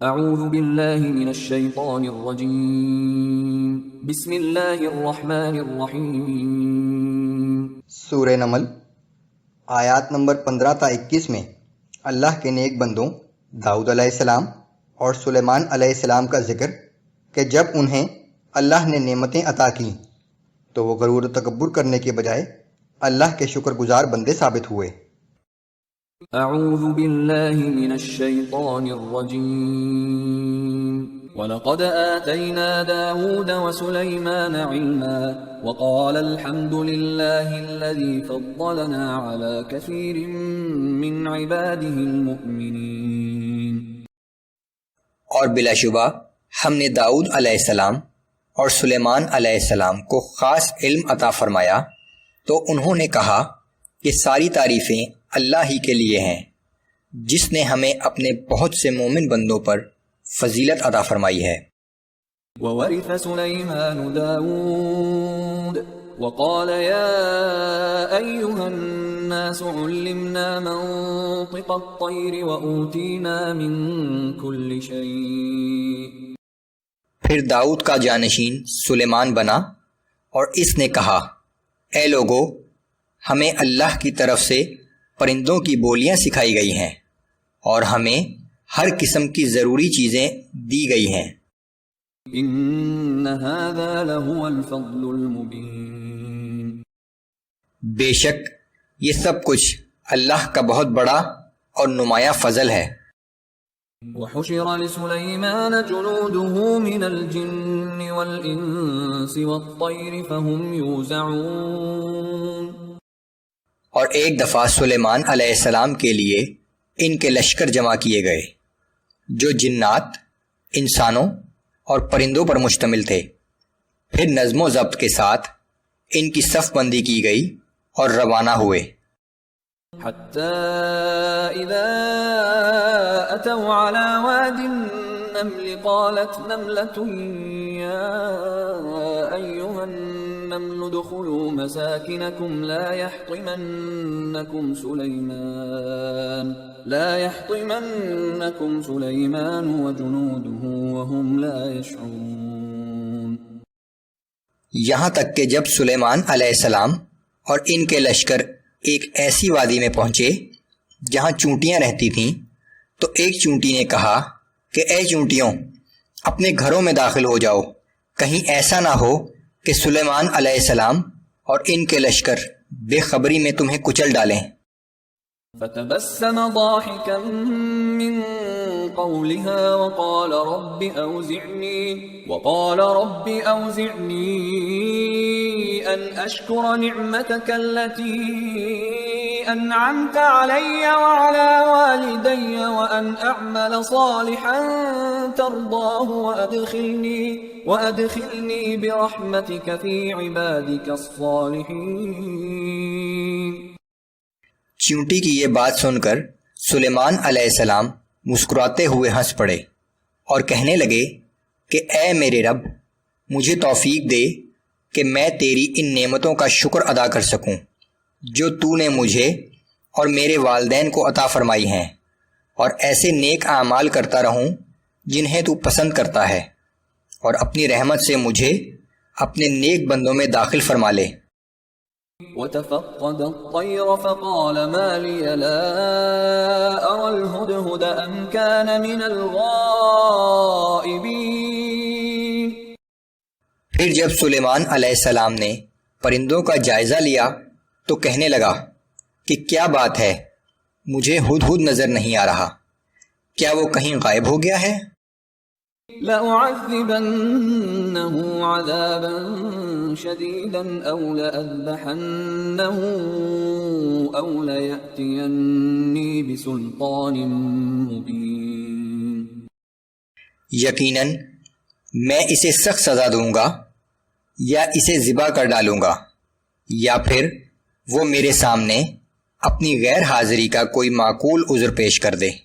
اعوذ باللہ من الشیطان الرجیم بسم اللہ الرحمن الرحیم۔ سورہ نمل آیات نمبر 15 تا 21 میں اللہ کے نیک بندوں داؤد علیہ السلام اور سلیمان علیہ السلام کا ذکر کہ جب انہیں اللہ نے نعمتیں عطا کیں تو وہ غرور و تکبر کرنے کے بجائے اللہ کے شکر گزار بندے ثابت ہوئے۔ اعوذ باللہ من الشیطان الرجیم۔ وَلَقَدْ آتَيْنَا دَاوُودَ وَسُلَيْمَانَ عِلْمًا وَقَالَ الْحَمْدُ لِلَّهِ الَّذِي فَضَّلَنَا عَلَى كَثِيرٍ مِّنْ عِبَادِهِ الْمُؤْمِنِينَ۔ اور بلا شبہ ہم نے داؤد علیہ السلام اور سلیمان علیہ السلام کو خاص علم عطا فرمایا تو انہوں نے کہا کہ ساری تعریفیں اللہ ہی کے لیے ہیں جس نے ہمیں اپنے بہت سے مومن بندوں پر فضیلت عطا فرمائی ہے۔ وَوَرِثَ سُلَيْمَانُ دَاوُودَ وَقَالَ يَا أَيُّهَا النَّاسُ عُلِّمْنَا مَنطِقَ الطَّيْرِ وَأُوتِينَا مِن كُلِّ شَيْءٍ۔ پھر داؤد کا جانشین سلیمان بنا اور اس نے کہا اے لوگو ہمیں اللہ کی طرف سے پرندوں کی بولیاں سکھائی گئی ہیں اور ہمیں ہر قسم کی ضروری چیزیں دی گئی ہیں۔ ان هذا لهو الفضل المبین۔ بے شک یہ سب کچھ اللہ کا بہت بڑا اور نمایاں فضل ہے۔ وحشر لسليمان جنوده من الجن والانس والطير فهم يوزعون۔ اور ایک دفعہ سلیمان علیہ السلام کے لیے ان کے لشکر جمع کیے گئے جو جنات، انسانوں اور پرندوں پر مشتمل تھے، پھر نظم و ضبط کے ساتھ ان کی صف بندی کی گئی اور روانہ ہوئے۔ حتى إذا أتوا على واد النمل قالت نملة يا أيها النمل ادخلوا مساكنكم لا يحطمنكم سليمان وجنوده وهم لا يشعرون۔ یہاں تک کہ جب سلیمان علیہ السلام اور ان کے لشکر ایک ایسی وادی میں پہنچے جہاں چونٹیاں رہتی تھیں تو ایک چونٹی نے کہا کہ اے چونٹیوں اپنے گھروں میں داخل ہو جاؤ، کہیں ایسا نہ ہو کہ سلیمان علیہ السلام اور ان کے لشکر بے خبری میں تمہیں کچل ڈالیں۔ فتبسم ضاحكا من قولها وقال رب أوزعني أن أشكر نعمتك التي أنعمت علي وعلى والدي وأن أعمل صالحا ترضاه وأدخلني برحمتك في عبادك الصالحين۔ چونٹی کی یہ بات سن کر سلیمان علیہ السلام مسکراتے ہوئے ہنس پڑے اور کہنے لگے کہ اے میرے رب مجھے توفیق دے کہ میں تیری ان نعمتوں کا شکر ادا کر سکوں جو تو نے مجھے اور میرے والدین کو عطا فرمائی ہیں، اور ایسے نیک اعمال کرتا رہوں جنہیں تو پسند کرتا ہے، اور اپنی رحمت سے مجھے اپنے نیک بندوں میں داخل فرما لے۔ وتفقد الطير فقال ما لي لا أرى الهدهد أم كان من الغائبين۔ پھر جب سلیمان علیہ السلام نے پرندوں کا جائزہ لیا تو کہنے لگا کہ کیا بات ہے، مجھے ہدہد نظر نہیں آ رہا، کیا وہ کہیں غائب ہو گیا ہے؟ لَأُعَذِّبَنَّهُ عَذَابًا شَدِيدًا أَوْ لَأَذْبَحَنَّهُ أَوْ لَيَأْتِيَنِّي بِسُلْطَانٍ مُبِينٍ۔ یقیناً میں اسے سخت سزا دوں گا یا اسے ذبح کر ڈالوں گا، یا پھر وہ میرے سامنے اپنی غیر حاضری کا کوئی معقول عذر پیش کر دے۔